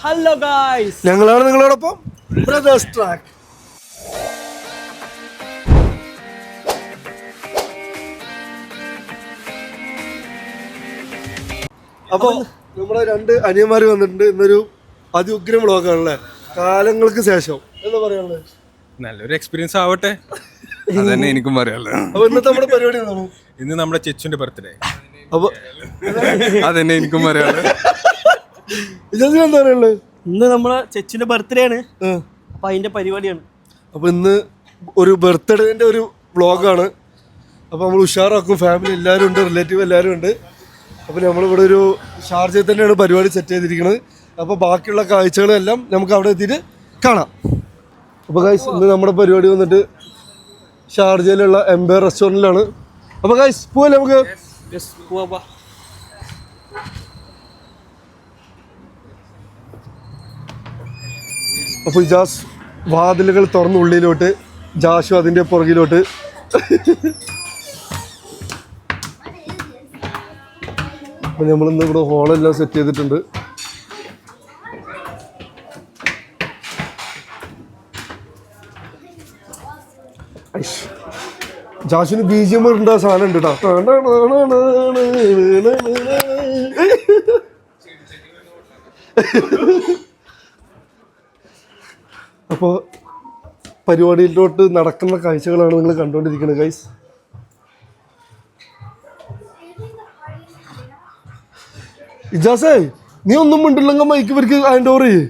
Hello guys, ഞങ്ങളാണ് നിങ്ങളോടൊപ്പം brothers track. അപ്പോൾ നമ്മുടെ 2 അനിയന്മാർ വന്നിട്ടുണ്ട്. ഇന്നൊരു അതിഉഗ്രം വ്ളോഗാണല്ലേ, കാലങ്ങൾക്ക് ശേഷം. എന്താ പറയാനുള്ളത്? നല്ലൊരു എക്സ്പീരിയൻസ് ആവട്ടെ, അതന്നെ എനിക്കും പറയാനുള്ളത്. അപ്പൊ ഇന്നത്തെ നമ്മുടെ പരിപാടി എന്താണ്? ഇന്ന് നമ്മുടെ ചെച്ചുന്റെ ബർത്ത്ഡേ. അപ്പൊ അതന്നെ എനിക്കും പറയാനുള്ളത്. എന്താ പറയാനുള്ളത്? ഇന്ന് നമ്മളെ ചെച്ചിന്റെ ബർത്ത്ഡേ ആണ്, അപ്പൊ അതിന്റെ പരിപാടിയാണ്. അപ്പൊ ഇന്ന് ഒരു ബർത്ത്ഡേന്റെ ഒരു വ്ളോഗാണ്. അപ്പോൾ നമ്മൾ ഉഷാറാക്കും. ഫാമിലി എല്ലാവരും ഉണ്ട്, റിലേറ്റീവ് എല്ലാവരും ഉണ്ട്. അപ്പോൾ നമ്മളിവിടെ ഒരു ഷാർജയിൽ തന്നെയാണ് പരിപാടി സെറ്റ് ചെയ്തിരിക്കുന്നത്. അപ്പോൾ ബാക്കിയുള്ള കാഴ്ചകളെല്ലാം നമുക്ക് അവിടെ എത്തിയിട്ട് കാണാം. അപ്പോൾ ഗൈസ്, ഇന്ന് നമ്മുടെ പരിപാടി വന്നിട്ട് ഷാർജയിലുള്ള എംപയർ റെസ്റ്റോറൻറ്റിലാണ്. അപ്പോൾ ഗൈസ് പോവല്ലേ നമുക്ക്? അപ്പോൾ ഇജാസ് വാതിലുകൾ തുറന്ന് ഉള്ളിലോട്ട്, ജാഷു അതിൻ്റെ പുറകിലോട്ട്. അപ്പോൾ നമ്മളിന്ന് ഇവിടെ ഹോളെല്ലാം സെറ്റ് ചെയ്തിട്ടുണ്ട്. ജാഷുവിന് BGM ഇടേണ്ട സാധനം ഉണ്ട് കേട്ടോ. അപ്പോൾ പരിപാടിയിലോട്ട് നടക്കുന്ന കാഴ്ചകളാണ് നിങ്ങൾ കണ്ടുകൊണ്ടിരിക്കുന്നത് ഗൈസ്. ഇജാസേ, നീ ഒന്നും മിണ്ടില്ലെങ്കിൽ മൈക്ക് ഇവർക്ക് ഹാൻഡ് ഓവർ ചെയ്യേ.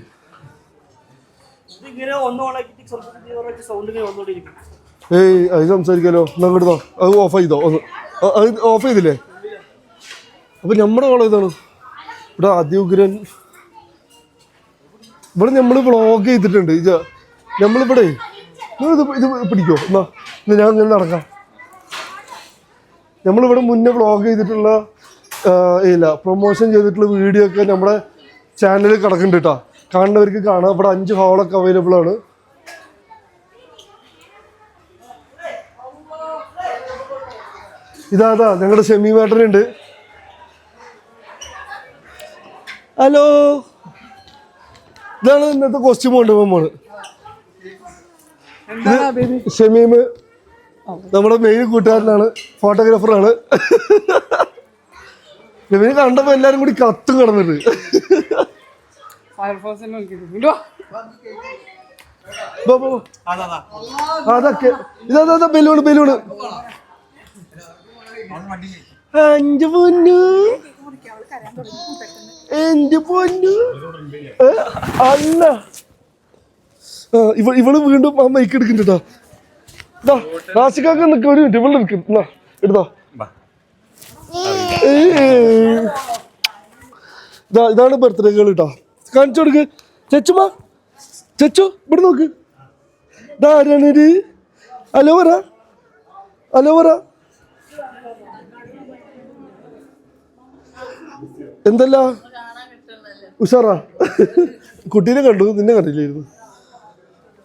ഏയ്, അത് സംസാരിക്കാലോ. എന്നാ കിടന്നോ, അത് ഓഫ് ചെയ്തോ? അത് ഓഫ് ചെയ്തില്ലേ? അപ്പം നമ്മുടെ കോളം ഇതാണ്. ഇവിടെ അതിഉഗ്രൻ. ഇവിടെ നമ്മൾ വ്ളോഗ് ചെയ്തിട്ടുണ്ട്. നമ്മളിവിടെ ഇത് പിടിക്കോ? എന്നാ ഞാൻ ഇങ്ങനെ നടക്കാം. നമ്മളിവിടെ മുന്നേ വ്ളോഗ് ചെയ്തിട്ടുള്ള ഇല്ല പ്രൊമോഷൻ ചെയ്തിട്ടുള്ള വീഡിയോ ഒക്കെ നമ്മുടെ ചാനലിൽ കിടക്കുന്നുണ്ട് കേട്ടോ. കാണുന്നവർക്ക് കാണാം. ഇവിടെ 5 ഹോളൊക്കെ അവൈലബിൾ ആണ്. ഇതാ ഞങ്ങളുടെ ഷെമി മാറ്ററുണ്ട്. ഹലോ, ഇതാണ് ഇന്നത്തെ കോസ്റ്റ്യൂം കൊണ്ടുപോകാൻ പോണ്. ഷമീം നമ്മുടെ മെയിൻ കൂട്ടുകാരനാണ്, ഫോട്ടോഗ്രാഫറാണ്. ഷമീം കണ്ടപ്പോ എല്ലാരും കൂടി കത്തും കിടന്നിട്ട്. അതൊക്കെ ഇതാ ബലൂണ് 5 പൊന്നു, എന്റെ പൊന്നു. അല്ല, ഇവള് വീണ്ടും ആ മൈക്ക് എടുക്കുന്നുണ്ട് കേട്ടോ. റാഷിക്കാക്ക് നിൽക്കും, ഒരു മിനിറ്റ്. ഇവള് നിൽക്കും. എന്നാ എടുത്തോ. ഇതാണ് ബർത്ത്ഡേ ഗേൾ കേട്ടോ. കാണിച്ചു കൊടുക്ക് ചെച്ചുമാ. ചെച്ചു ഇവിടെ നോക്ക്. ഇതാരാണ്? ഹലോ പറ. എന്തല്ല ഉഷാറാ? കുട്ടീനെ കണ്ടു, നിന്നെ കണ്ടില്ലായിരുന്നു.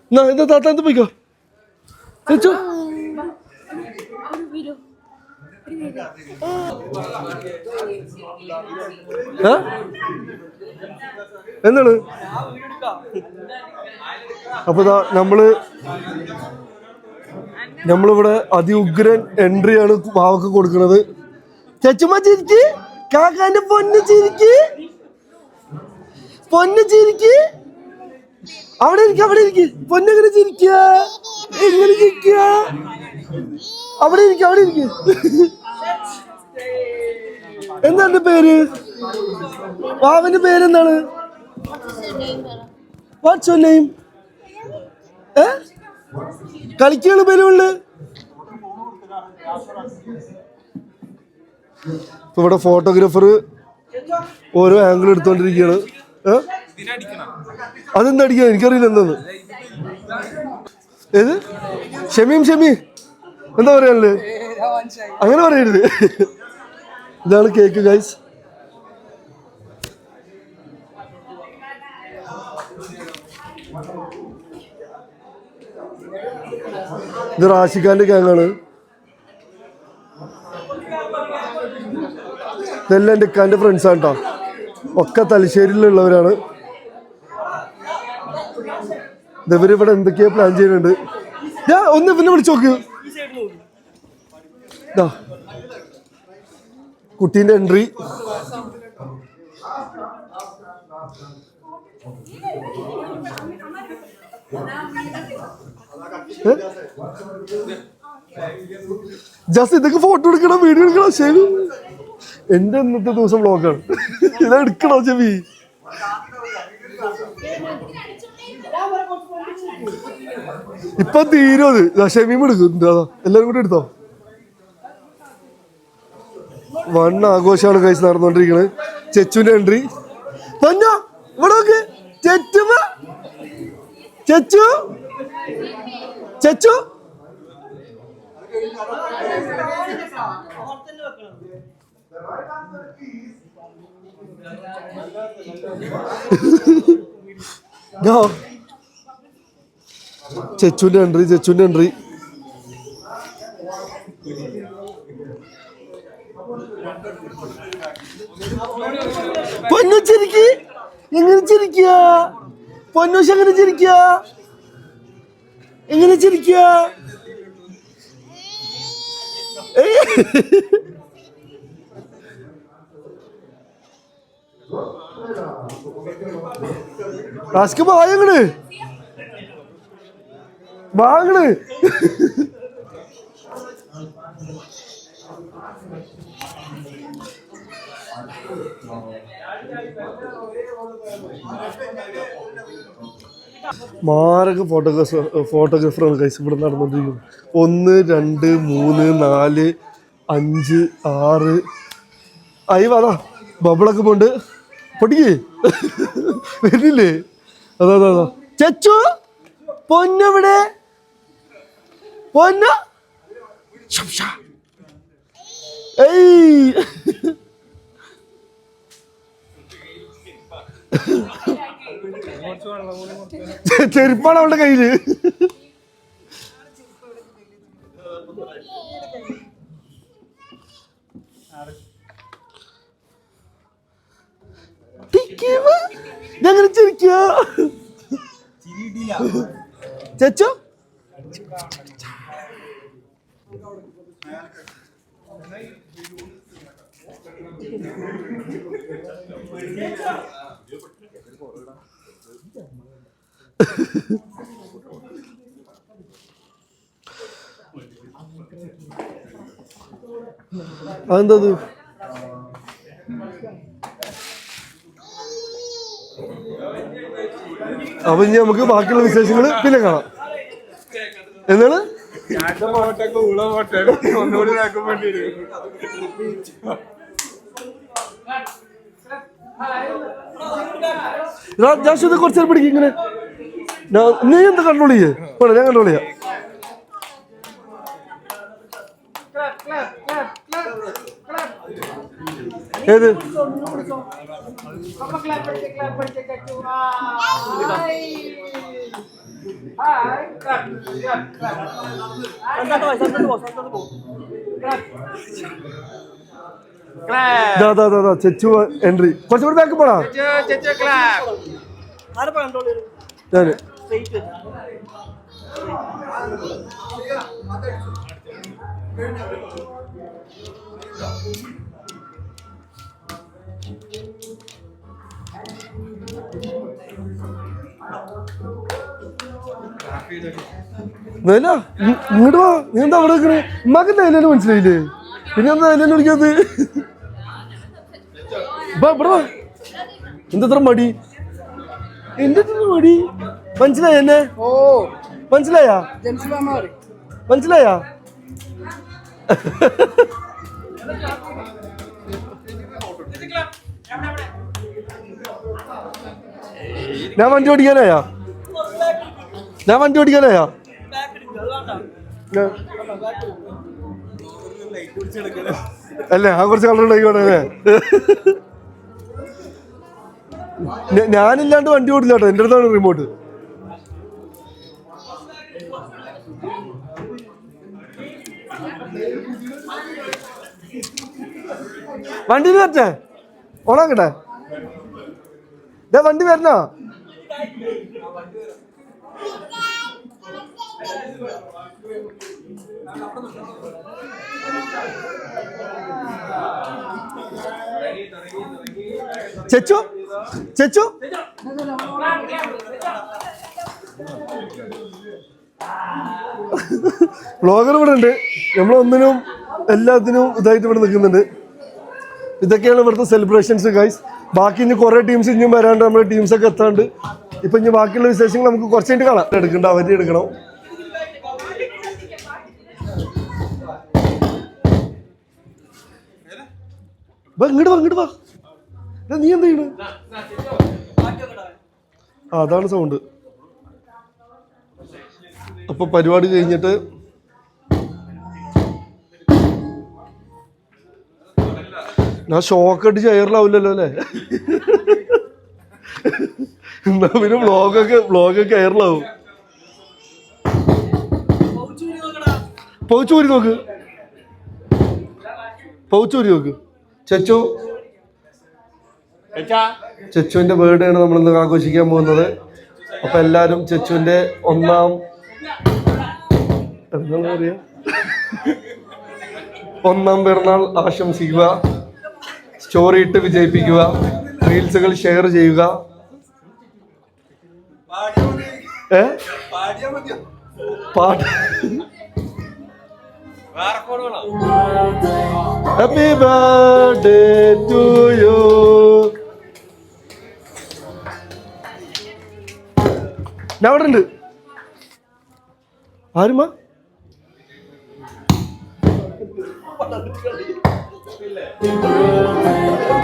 എന്നാ എന്താ താത്ത എന്ത് പോയിക്കോ ചേച്ചു. എന്താണ്? അപ്പൊ നമ്മളിവിടെ അതിഉഗ്രൻ എൻട്രിയാണ് വാവക്ക് കൊടുക്കുന്നത്. ചേച്ചുമ്മ ചിരിക്ക്, കാക്കാന്റെ പൊന്ന് ചിരിക്ക്. അവിടെ ഇരിക്ക്. പൊന്നെങ്ങനെ ചിരിക്കുക? എങ്ങനെ ചിരിക്കുക? അവിടെ ഇരിക്ക്. എന്താണ് പേര്? വാവന്റെ പേരെന്താണ്? What's your name? കളിക്കാണ് ബലൂണില്. ഇവിടെ ഫോട്ടോഗ്രാഫർ ഓരോ ആംഗിൾ എടുത്തോണ്ടിരിക്കുകയാണ്. അതെന്താ അടിക്കുക? എനിക്കറിയില്ല എന്താന്ന്. ഏത് ഷമീം എന്താ പറയാനുള്ളത്? അങ്ങനെ പറയരുത്. ഇതാണ് കേക്ക് ഗൈസ്. ഇത് റാഷിഖാന്റെ ഗ്യാങ്ങാണ്. ഇതെല്ലാം എൻ്റെ ഇക്കാൻ്റെ ഫ്രണ്ട്സാണ് കേട്ടോ. ഒക്കെ തലശ്ശേരിയിലുള്ളവരാണ്. ഇവരിവിടെ എന്തൊക്കെയാ പ്ലാൻ ചെയ്യുന്നുണ്ട്. ഞാൻ ഒന്ന് പിന്നെ വിളിച്ചു നോക്ക്. കുട്ടീൻ്റെ എൻട്രി. ജസ്റ്റ് ഇതൊക്കെ ഫോട്ടോ എടുക്കണം, വീഡിയോ എടുക്കണം. ശരി, എന്റെ ഇന്നത്തെ ദിവസം വ്ളോഗാണ്. ഇതാ എടുക്കണോ ചെവി? ഇപ്പൊ തീരും അത്. ഷമീം എടുക്കും. എല്ലാരും കൂടി എടുത്തോ. വൺ ആഘോഷമാണ് കഴിച്ച് നടന്നുകൊണ്ടിരിക്കുന്നത്. ചെച്ചുവിന്റെ എൻട്രി. പൊന്നോ ഇവിടെ നോക്ക്. ചെച്ചു ചെച്ചു ചെച്ചു ചെച്ചുവിന്റെ എൻട്രി. പൊന്നു ചിരിക്ക്. എങ്ങനെ ചിരിക്കുക പൊന്നൂശ്? എങ്ങനെ ചിരിക്കുക? എങ്ങനെ ചിരിക്കുക? ടാസ്ക് വാങ്ങണ്. മാരക ഫോട്ടോഗ്രാഫറാണ് കൈസ് ഇവിടെ നടന്നുകൊണ്ടിരിക്കുന്നത്. 1 2 3 4 5 6 ആയി. അതാ ബബിളൊക്കെ പോണ്ട്. പൊട്ടിക്ക് വരുന്നില്ലേ? അതാ ചെച്ചു പൊന്നെവിടെ? പൊന്ന ഏയ് ചെരുപ്പാണ് അവളുടെ കയ്യില്. ഞങ്ങനെ ചിരിക്കുക ചെച്ചു. അതെന്തത്? അപ്പൊ ഇനി നമുക്ക് ബാക്കിയുള്ള വിശേഷങ്ങൾ പിന്നെ കാണാം. എന്താണ് ജാഷ് കുറച്ചു നേരം പിടിക്കും ഇങ്ങനെ. നീ എന്താ കൺട്രോൾ ചെയ്യേ? ഞാൻ കൺട്രോൾ ചെയ്യാം. ഏത് ചെച്ചു എൻട്രി. കുറച്ചുകൂടി ബാക്ക് പോടാ. ഞാന് ഇങ്ങോട്ട് വാ. നീ എന്താ അവിടെ നിൽക്കണേ? ഉമ്മാക്ക് നൈലേനെ മനസ്സിലായില്ലേ? പിന്നെ എന്താ നൈലേനെ വിളിക്കാത്തത്? ഇവിടെ വാ. എന്തത്ര മടി? എന്റെ മടി മനസ്സിലായ എന്നെ? മനസ്സിലായാ? മനസ്സിലായാ? ഞാൻ വണ്ടി ഓടിക്കാനായാ? അല്ലേ? ആ കുറച്ച് കളർ ഉണ്ടായിക്കോട്ടെ. ഞാനില്ലാണ്ട് വണ്ടി ഓടില്ല കേട്ടോ. എൻ്റെ അടുത്താണ് റിമോട്ട്. വണ്ടിയിൽ വരട്ടെ? ഓണാക്കട്ടെ? വണ്ടി വരണോ? ചെച്ചു ചെച്ചു വ്ളോഗർ ഇവിടെ ഉണ്ട്. നമ്മളൊന്നിനും എല്ലാത്തിനും ഇതായിട്ട് ഇവിടെ നിൽക്കുന്നുണ്ട്. ഇതൊക്കെയാണ് ഇവിടുത്തെ സെലിബ്രേഷൻസ് ഗൈസ്. ബാക്കി ഇനി കുറേ ടീംസ് ഇനിയും വരാണ്ട്, നമ്മുടെ ടീംസൊക്കെ എത്താണ്ട്. ഇപ്പം ഇനി ബാക്കിയുള്ള വിശേഷങ്ങൾ നമുക്ക് കുറച്ച് കഴിഞ്ഞിട്ട് കാണാം. എടുക്കണ്ട, അവധി എടുക്കണം. ഇങ്ങോട്ട് വാ. നീ എന്ത് ചെയ്യണ്? അതാണ് സൗണ്ട്. അപ്പൊ പരിപാടി കഴിഞ്ഞിട്ട് ഞാൻ ഷോക്ക് അടിച്ച് എയറിലാവില്ലല്ലോ അല്ലേ? എന്നാ പിന്നെ വ്ളോഗൊക്കെ എയറിലാവും. പൗച്ചൂരി നോക്ക്. ചെച്ചുവിന്റെ ബർത്ത്ഡേ ആണ് നമ്മളിന്ന് ആഘോഷിക്കാൻ പോകുന്നത്. അപ്പൊ എല്ലാരും ചെച്ചുവിന്റെ ഒന്നാം പിറന്നാൾ ആശംസിക്കുക, സ്റ്റോറി ഇട്ട് വിജയിപ്പിക്കുക, റീൽസുകൾ ഷെയർ ചെയ്യുക. പാട്ട് ഹാപ്പി ബർത്ത്ഡേ ടു യു. ഞാൻ അവിടെ ഉണ്ട്. ആരുമാ?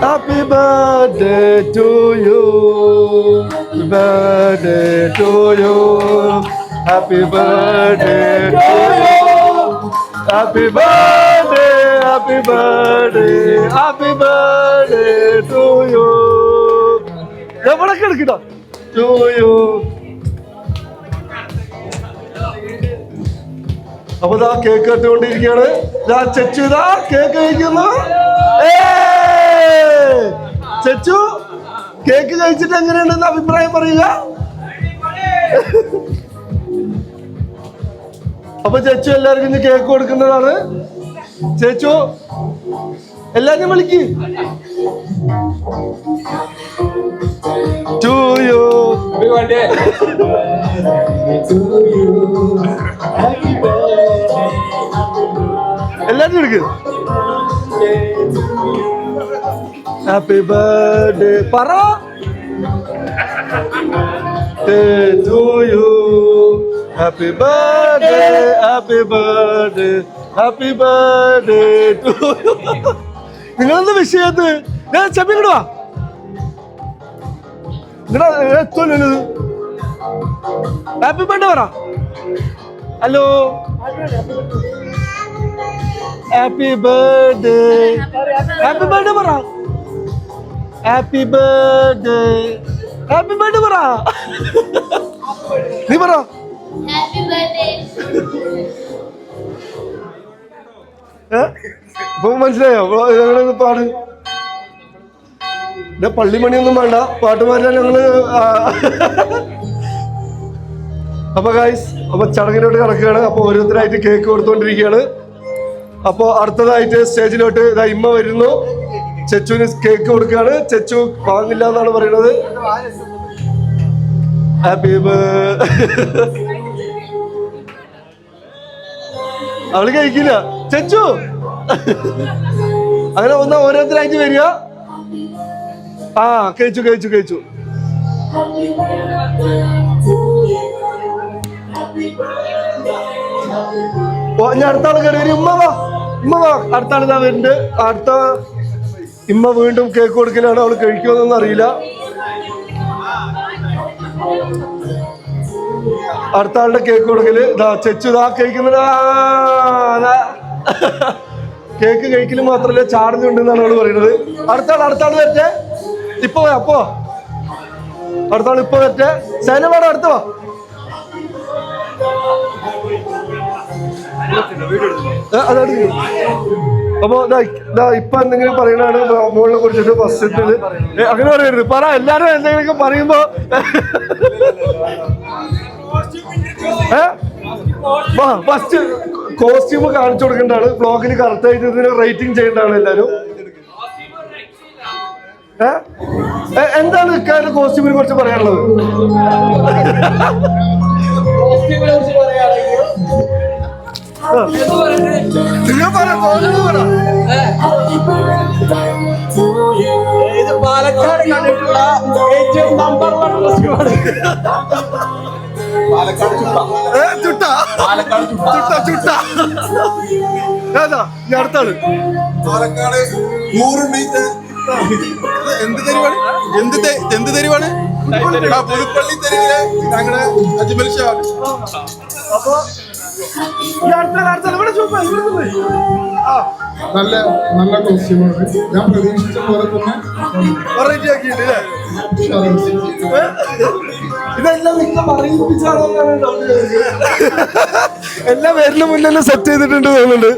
Happy birthday to you. Happy birthday to you. Happy birthday to you. Happy birthday, happy birthday, happy birthday to you. എവിടൊക്കെ എടുക്കട്ടോ? To you. അപ്പൊ ഇതാ കേക്ക് കട്ടുകൊണ്ടിരിക്കുകയാണ്. ചെച്ചു ഇതാ കേക്ക് കഴിക്കുന്നു. ചെച്ചു കേക്ക് കഴിച്ചിട്ട് എങ്ങനെയുണ്ടെന്ന് അഭിപ്രായം പറയുക. അപ്പൊ ചെച്ചു എല്ലാവർക്കും ഇന്ന് കേക്ക് കൊടുക്കുന്നതാണ്. ചെച്ചു എല്ലാരും വിളിക്ക്. To you. എല്ലാരും എടുക്ക്. ഹാപ്പി ബർത്ത്ഡേ പറ. To you. Happy birthday, happy birthday, happy birthday to you. നിങ്ങളെന്താ വിഷയത്ത്? ചെമ്മിങ്ങടുവാ. ഹാപ്പി ബർത്ത്ഡേ പറ. Hello happy birthday. Happy birthday പറ. Happy birthday. ഹാപ്പി ബർത്ത്ഡേ പറ. നീ പറ. Happy birthday. ഇപ്പൊ മനസ്സിലായോ? പാട്. പള്ളിമണിയൊന്നും വേണ്ട, പാട്ടുമാരാ ഞങ്ങള്. അപ്പൊ ഗൈസ്, അപ്പൊ ചടങ്ങിലോട്ട് കിടക്കുകയാണ്. അപ്പൊ ഓരോരുത്തരായിട്ട് കേക്ക് കൊടുത്തോണ്ടിരിക്കുകയാണ്. അപ്പൊ അടുത്തതായിട്ട് സ്റ്റേജിലോട്ട് ഇമ്മ വരുന്നു. ചെച്ചുവിന് കേക്ക് കൊടുക്കുകയാണ്. ചെച്ചു വാങ്ങില്ല എന്നാണ് പറയുന്നത്. ഹാപ്പി അവള് കഴിക്കില്ല. ചെച്ചു അങ്ങനെ ഒന്ന് ഓരോരുത്തരായിട്ട് വരിക. ആ കഴിച്ചു. ഞാൻ അടുത്ത ആൾ കയറി വരും. ഉമ്മ വാ. അടുത്ത ആൾ ഇതാ വരുന്നുണ്ട്. അടുത്ത ഇമ്മ വീണ്ടും കേക്ക് കൊടുക്കലാണ്. അവള് കഴിക്കുമെന്നൊന്നും അറിയില്ല. അടുത്ത ആളുടെ കേക്ക് കൊടുക്കല് ചെച്ചു ഇതാ കഴിക്കുന്നത്. കേക്ക് കഴിക്കല് മാത്രല്ല ചാടുന്നുണ്ടെന്നാണ് അവള് പറയുന്നത്. അടുത്ത ആൾ വരട്ടെ. ഇപ്പൊ അപ്പോ അടുത്ത ആൾ ഇപ്പൊ വരട്ടെ. സൈനപാട് അടുത്ത വാ. അപ്പൊ ഇപ്പൊ എന്തെങ്കിലും പറയണാണ് മോളിനെ കുറിച്ചിട്ട് ഫസ്റ്റ്. അങ്ങനെ പറയരുത്. പറ. എല്ലാരും എന്തെങ്കിലുമൊക്കെ പറയുമ്പോ ഫസ്റ്റ് കോസ്റ്റ്യൂം കാണിച്ചു കൊടുക്കേണ്ടതാണ്. ബ്ലോഗിൽ കറക്റ്റ് ആയിട്ട് ഇതിന് റേറ്റിംഗ് ചെയ്യേണ്ടതാണ് എല്ലാരും. എന്താണ് ഇക്കാരുടെ കോസ്റ്റ്യൂമിനെ കുറിച്ച് പറയാനുള്ളത്? നിങ്ങൾ ഇത് പാലക്കാട് കണ്ടിട്ടുള്ള ഏറ്റവും നമ്പർ 1 കോസ്റ്റ്യൂമാണ്. അടുത്താണ് പാലക്കാട് 100 മീറ്റർ എന്ത് തെരുവാണ് പുതുപ്പള്ളി തെരുവിലെ ഞങ്ങളുടെ അജ്മൽ ഷാ. അപ്പൊ നല്ല നല്ല കോസ്റ്റ്യൂമാണ്. ഞാൻ പ്രതീക്ഷിച്ച പോലെ തന്നെ വെറൈറ്റി ആക്കിയിട്ടില്ലേ? ഇതെല്ലാം എല്ലാം പേരിന് മുന്നേ സെറ്റ് ചെയ്തിട്ടുണ്ട് തോന്നുന്നുണ്ട്.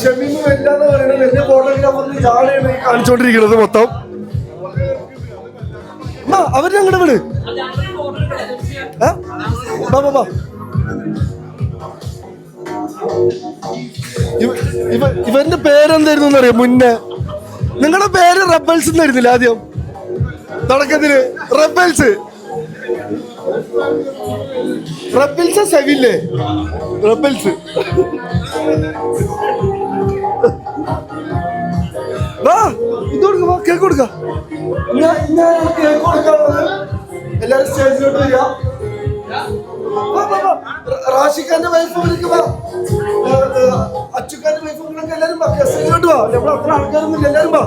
ഷമീമ് വരില്ലാന്ന് പറയുന്നത് വലിയ ഫോട്ടോഗ്രാഫറിന് ജാടയാണ് ഈ കാണിച്ചോണ്ടിരിക്കുന്നത് മൊത്തം. അവര് ഞങ്ങളുടെ വീട് ഇവന്റെ പേരെന്തായിരുന്നു അറിയാം മുന്നേ? നിങ്ങളുടെ പേര് റബൽസ് എന്നായിരുന്നില്ല ആദ്യം തുടക്കത്തില്? റബൽസ് സെവില്ലേ? റബൽസ്. ഇത് കൊടുക്ക, കേക്ക് കൊടുക്ക. കേക്ക് കൊടുക്കാനുള്ളത് എല്ലാരും സ്റ്റേജിലോട്ട് വരിക. റാഷിഖാന്റെ വൈഫും അച്ചുഖാന്റെ വൈഫും എല്ലാരും സ്റ്റേജിലോട്ട് വാ. നമ്മൾ അത്ര ആൾക്കാരൊന്നുമില്ല, എല്ലാരും വാ.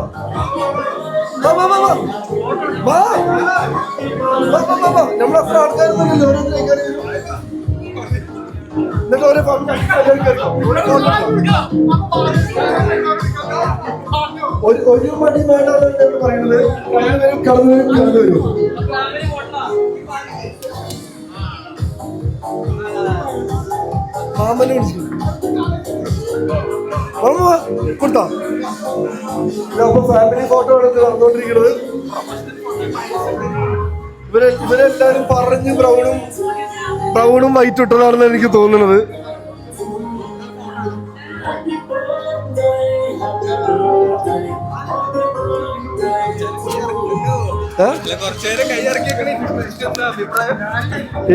നമ്മൾ അത്ര ആൾക്കാരൊന്നുമില്ല, ഓരോരുത്തരേക്കാർ എന്നിട്ട് ഓരോ ഒരു മടി വേണ്ടാന്ന് പറയുന്നത്. കടന്നു വരും. മാമനെ വിളിച്ചു കൊടുത്താ. അപ്പൊ ഫാമിലി ഫോട്ടോ എടുത്ത് നടന്നുകൊണ്ടിരിക്കുന്നത്. ഇവരെല്ലാരും പറഞ്ഞ് ബ്രൗണും വൈറ്റ് ഇട്ടതാണെന്ന് എനിക്ക് തോന്നുന്നത്.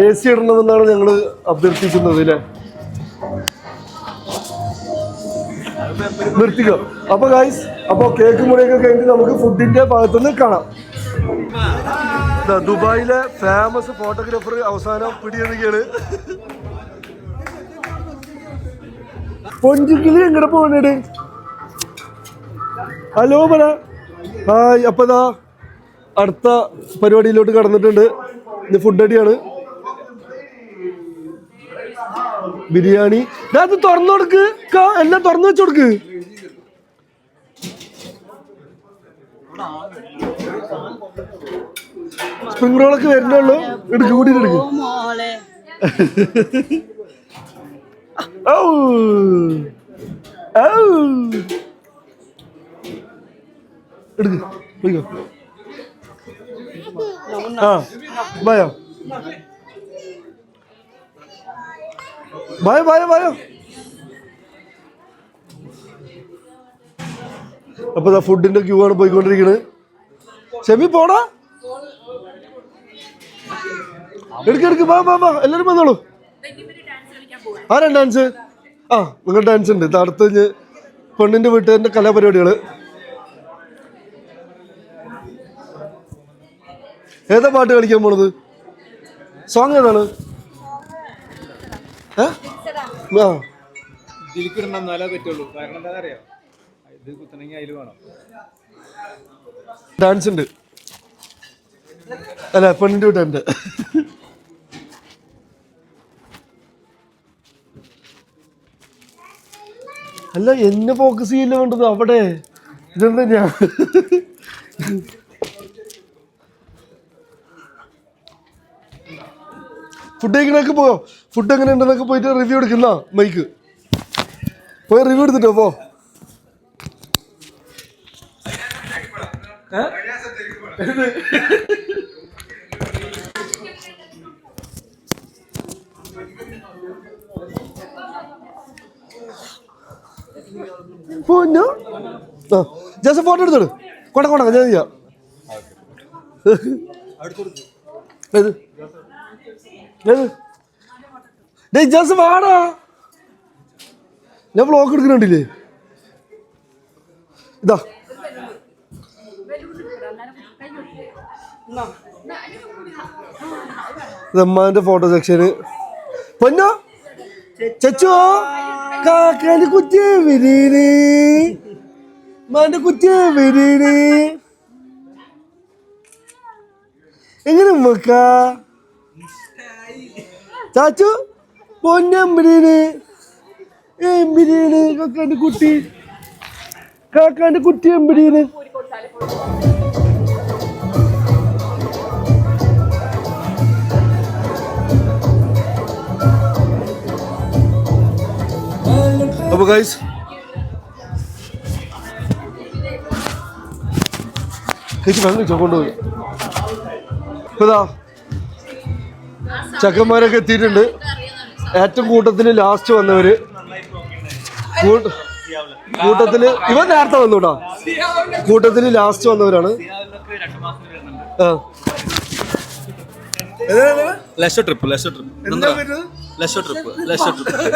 AC ഇടണമെന്നാണ് ഞങ്ങള് അഭ്യർത്ഥിക്കുന്നത് അല്ലേ? നിർത്തിക്കോ. അപ്പൊ ഗൈസ്, അപ്പൊ കേക്ക് മുറിയൊക്കെ കഴിഞ്ഞ് നമുക്ക് ഫുഡിന്റെ ഭാഗത്തുനിന്ന് കാണാം. ദുബായിലെ ഫേമസ് ഫോട്ടോഗ്രാഫർ അവസാനം പിടിയെടുക്കുകയാണ്. പൊഞ്ചിക്കില് എങ്ങടെ പോകണേ? ഹലോ പറ. ഹായ്. അപ്പൊ ദാ അടുത്ത പരിപാടിയിലോട്ട് കടന്നിട്ടുണ്ട്. ഇന്ന് ഫുഡ് അടിയാണ്. ബിരിയാണി. അത് തുറന്നു കൊടുക്ക്, എല്ലാം തുറന്നു വെച്ചു കൊടുക്ക്. സ്പ്രിംഗ് റോളൊക്കെ വരുന്നുള്ളൂ. എടുക്ക്, കൂട്ടിട്ട് എടുക്ക്. എടുക്ക്, പോയിക്കോ. ബായോ ബായോ ബായോ ബായോ. അപ്പൊ ഫുഡിന്റെ ക്യൂ ആണ് പോയിക്കൊണ്ടിരിക്കുന്നത്. ഷെമി പോടാ, എടുക്ക്. ബാ എല്ലാരും വന്നോളൂ. ആരാ ഡാൻസ്? നിങ്ങൾ ഡാൻസ് ഉണ്ട്. അടുത്ത് പെണ്ണിന്റെ വീട്ടുകാരുടെ കലാപരിപാടികള്. ഏതാ പാട്ട് കളിക്കാൻ പോണത്? സോങ് ഏതാണ്? ഡാൻസ് ഉണ്ട് അല്ല, പെണ്ണിന്റെ വീട്ടുകാരുടെ. അല്ല, എന്നെ ഫോക്കസ് ചെയ്യില്ല വേണ്ടത് അവിടെ. ഇതെന്താ ഞാൻ ഫുഡ് കഴിക്കണൊക്കെ പോയോ? ഫുഡ് എങ്ങനെ ഉണ്ടെന്നൊക്കെ പോയിട്ട് റിവ്യൂ എടുക്കുന്ന മൈക്ക്. പോയി റിവ്യൂ എടുത്തിട്ടോ പോ. പൊന്നു ജസ്റ്റ് ഫോട്ടോ എടുത്തോളൂ. കൊണ്ട ഞാൻ ചെയ്യാം. ജസ്റ്റ് വാടാ, ഞാൻ വ്ളോഗ് എടുക്കുന്നുണ്ടില്ലേ. ഇതാ അമ്മാന്റെ ഫോട്ടോ സെക്ഷന്. പൊന്നോ ചച്ചോ കാക്കാന്റെ കുറ്റിയെ വിരീന്, മാന്റെ കുറ്റിയെ വിരീന്. എങ്ങനെ നോക്ക ചാച്ചു പൊന്നമ്പരീന് എമ്പരീന് കാക്കാന്റെ കുറ്റി എമ്പരീന്. അപ്പൊ ഗൈസ് കൊണ്ടുപോയി ഇപ്പതാ ചക്കന്മാരൊക്കെ എത്തിയിട്ടുണ്ട്. ഏറ്റവും കൂട്ടത്തില് ലാസ്റ്റ് വന്നവര് കൂട്ടത്തില് ഇവൻ നേരത്തെ വന്നുകൂടാ. കൂട്ടത്തില് ലാസ്റ്റ് വന്നവരാണ്. ട്രിപ്പ്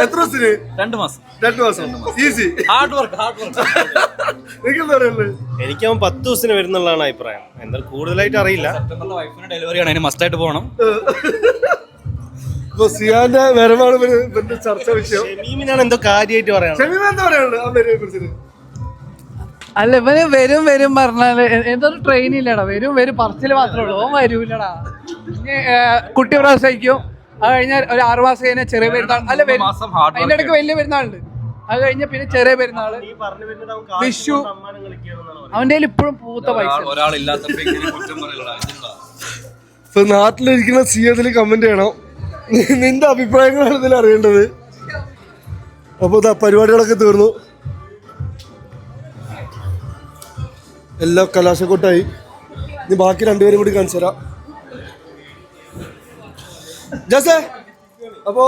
എത്ര ദിവസത്തിന്? 2 മാസം. 2 മാസം ഈസി ഹാർഡ് വർക്ക്. എനിക്ക് അവൻ 10 ദിവസത്തിന് വരുന്നുള്ളതാണ് അഭിപ്രായം. എന്തായാലും കൂടുതലായിട്ട് അറിയില്ല. സെപ്റ്റംബറിലെ വൈഫിന് ഡെലിവറി ആണ്, അതിന് മസ്റ്റായിട്ട് പോകണം. സിയാന്റെ വരവാണ് ചർച്ച വിഷയം. ഷമീമിനാണ് എന്തോ കാര്യമായിട്ട് പറയാം. എന്താ പറയാനുള്ളത്? അല്ല ഇവന് വരും പറഞ്ഞാല് എന്തൊരു ട്രെയിൻ ഇല്ലടാ. വരും പറച്ചില് മാത്രമേ ഉള്ളൂ. ഓൻ വരൂലടാ. കുട്ടി പ്രസവിക്കും, അത് കഴിഞ്ഞാൽ ഒരു 6 മാസം കഴിഞ്ഞാൽ ചെറിയ പെരുന്നാൾ. അല്ല അതിന്റെ ഇടയ്ക്ക് വലിയ പെരുന്നാളുണ്ട്. അത് കഴിഞ്ഞ പിന്നെ ചെറിയ പെരുന്നാള്, വിഷു. അവന്റെ കയ്യിൽ ഇപ്പോഴും പൂത്ത പൈസ. ഇപ്പൊ നാട്ടിലിരിക്കുന്ന സിയതിൽ കമന്റ് ചെയ്യണം. നിന്റെ അഭിപ്രായങ്ങളാണ് ഇതിൽ അറിയേണ്ടത്. അപ്പൊ പരിപാടികളൊക്കെ തീർന്നു, എല്ലാം കലാശക്കൊട്ടായി. ഇനി ബാക്കി 2 പേരും കൂടി കാണിച്ചു തരാം. ജസേ അപ്പോ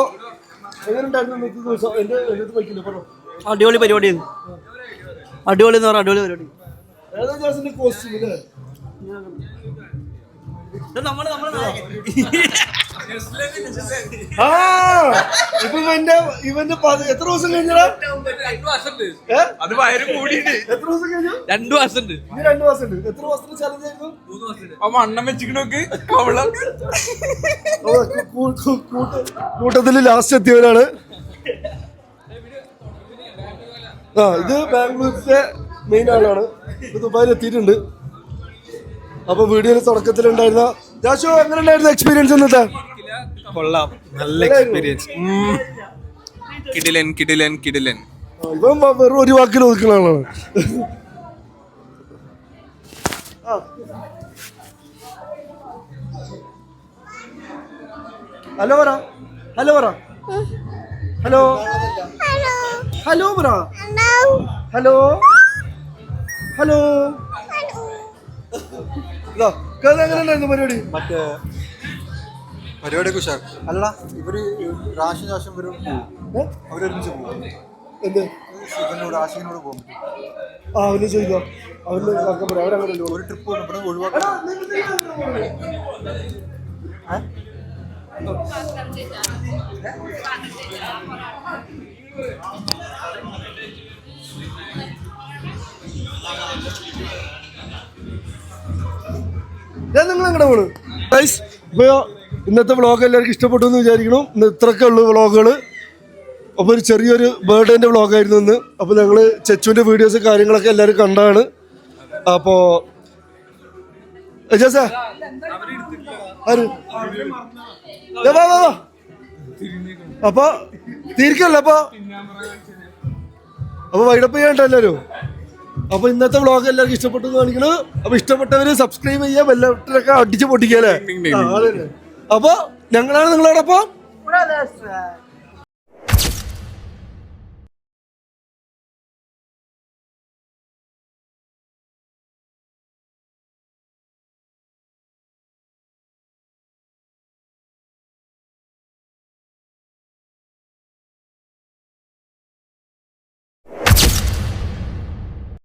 എങ്ങനെയുണ്ടായിരുന്നു ദിവസം? എന്റെ ബൈക്കില്ല പറഞ്ഞോ. അടിപൊളി പരിപാടി, അടിപൊളി എന്ന് പറഞ്ഞ അടിപൊളി പരിപാടി. ഏതാ ജാസിന്റെ കോസ്റ്റ്യൂം ഇല്ലേ? ഇപ്പൊ ഇവന്റെ എത്ര ദിവസം കഴിഞ്ഞാ? അത് വയറും കൂടിയിട്ട് എത്ര ദിവസം കഴിഞ്ഞു? 2 മാസം ഉണ്ട്. 2 മാസം ഉണ്ട്. എത്ര മാസത്തിന് ചലഞ്ച് ആയിരുന്നു? 3 മാസം. അണ്ണൻ വെച്ചിക്കണോക്ക് കൂട്ടത്തില് ലാസ്റ്റ് എത്തിയവരാണ്. ഇത് ബാംഗ്ലൂരിന്റെ മെയിൻ ആളാണ്. ഇത് ദുബായിൽ എത്തിയിട്ടുണ്ട്. അപ്പൊ വീഡിയോയിൽ തുടക്കത്തിലുണ്ടായിരുന്ന ജാഷു എങ്ങനെ ഉണ്ടായിരുന്നു എക്സ്പീരിയൻസ്? ഇന്നത്തെ കൊള്ളാം, നല്ല എക്സ്പീരിയൻസ്. കിടിലൻ. ഇപ്പം വെറും ഒരു വാക്കിൽ ഒതുക്കുന്ന ആളാണ്. ഹലോ പറ. എങ്ങനെയുണ്ടായിരുന്നു പരിപാടി? മറ്റേ പരിപാടിയൊക്കെ ഉഷാർ. അല്ല ഇവര് രാശി വരും, അവരൊരുമിച്ച് പോകും. എന്ത് ശിവനോട് ആശികനോട് പോകും. അവന് ചോദിക്കാം. അവരങ്ങനെ ഒരു ട്രിപ്പ് ഇവിടെ ഒഴിവാക്കണം. നിങ്ങൾ എങ്ങനെ പോണ്? ഇപ്പൊ ഇന്നത്തെ വ്ളോഗ് എല്ലാവർക്കും ഇഷ്ടപ്പെട്ടു എന്ന് വിചാരിക്കണം. ഇന്ന് ഇത്രയൊക്കെ ഉള്ളു വ്ളോഗുകൾ. അപ്പോൾ ഒരു ചെറിയൊരു ബർത്ത്ഡേൻ്റെ വ്ളോഗായിരുന്നു ഇന്ന്. അപ്പോൾ ഞങ്ങൾ ചെച്ചുവിൻ്റെ വീഡിയോസ് കാര്യങ്ങളൊക്കെ എല്ലാവരും കണ്ടാണ്. അപ്പോൾ അപ്പൊ തീർക്കല്ല. അപ്പൊ വൈഡപ്പ് ചെയ്യണ്ട എല്ലാവരും. അപ്പൊ ഇന്നത്തെ വ്ളോഗ് എല്ലാവർക്കും ഇഷ്ടപ്പെട്ടു കാണിക്കണം. അപ്പൊ ഇഷ്ടപ്പെട്ടവര് സബ്സ്ക്രൈബ് ചെയ്യാ, ബെല്ലൊക്കെ അടിച്ച് പൊട്ടിക്കല്ലേ. അപ്പൊ ഞങ്ങളാണ് നിങ്ങളോടൊപ്പം.